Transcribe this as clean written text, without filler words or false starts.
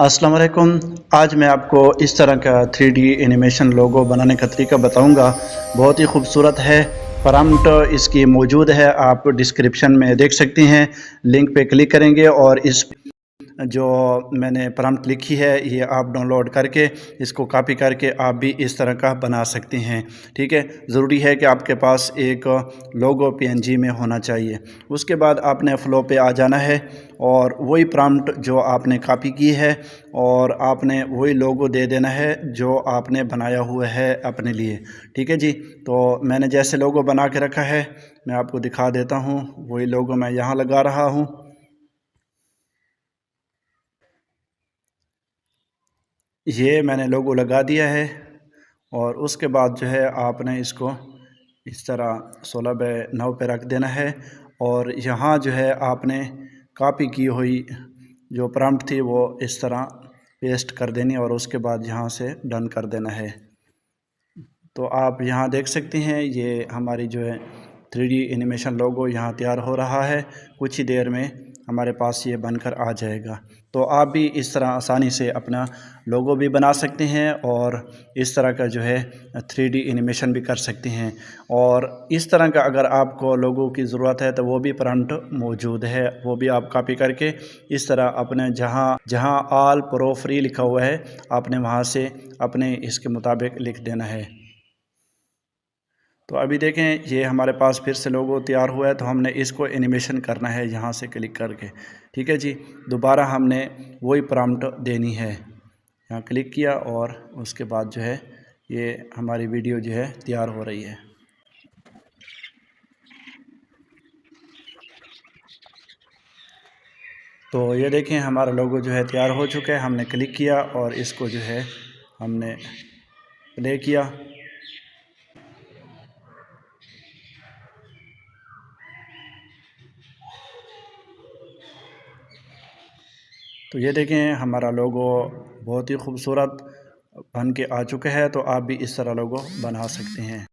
अस्सलाम वालेकुम। आज मैं आपको इस तरह का 3D एनिमेशन लोगो बनाने का तरीका बताऊंगा। बहुत ही खूबसूरत है। प्रॉम्प्ट इसकी मौजूद है, आप डिस्क्रिप्शन में देख सकते हैं। लिंक पे क्लिक करेंगे और इस जो मैंने प्रॉम्प्ट लिखी है ये आप डाउनलोड करके इसको कॉपी करके आप भी इस तरह का बना सकते हैं। ठीक है, ज़रूरी है कि आपके पास एक लोगो पीएनजी में होना चाहिए। उसके बाद आपने फ्लो पे आ जाना है और वही प्रॉम्प्ट जो आपने कॉपी की है और आपने वही लोगो दे देना है जो आपने बनाया हुआ है अपने लिए। ठीक है जी, तो मैंने जैसे लोगो बना के रखा है मैं आपको दिखा देता हूँ। वही लोगो मैं यहाँ लगा रहा हूँ। ये मैंने लोगो लगा दिया है और उसके बाद जो है आपने इसको इस तरह 16:9 पे रख देना है और यहाँ जो है आपने कॉपी की हुई जो प्रॉम्प्ट थी वो इस तरह पेस्ट कर देनी और उसके बाद यहाँ से डन कर देना है। तो आप यहाँ देख सकते हैं ये हमारी जो है 3D एनिमेशन लोगो यहाँ तैयार हो रहा है। कुछ ही देर में हमारे पास ये बनकर आ जाएगा। तो आप भी इस तरह आसानी से अपना लोगो भी बना सकते हैं और इस तरह का जो है 3D एनिमेशन भी कर सकते हैं। और इस तरह का अगर आपको लोगो की ज़रूरत है तो वो भी प्रॉम्प्ट मौजूद है, वो भी आप कॉपी करके इस तरह अपने जहाँ जहाँ ऑल प्रो फ्री लिखा हुआ है आपने वहाँ से अपने इसके मुताबिक लिख देना है। तो अभी देखें ये हमारे पास फिर से लोगो तैयार हुआ है, तो हमने इसको एनिमेशन करना है यहाँ से क्लिक करके। ठीक है जी, दोबारा हमने वही प्रॉम्प्ट देनी है। यहाँ क्लिक किया और उसके बाद जो है ये हमारी वीडियो जो है तैयार हो रही है। तो ये देखें हमारा लोगो जो है तैयार हो चुका है। हमने क्लिक किया और इसको जो है हमने प्ले किया। तो ये देखें हमारा लोगो बहुत ही खूबसूरत बन के आ चुका है। तो आप भी इस तरह लोगो बना सकते हैं।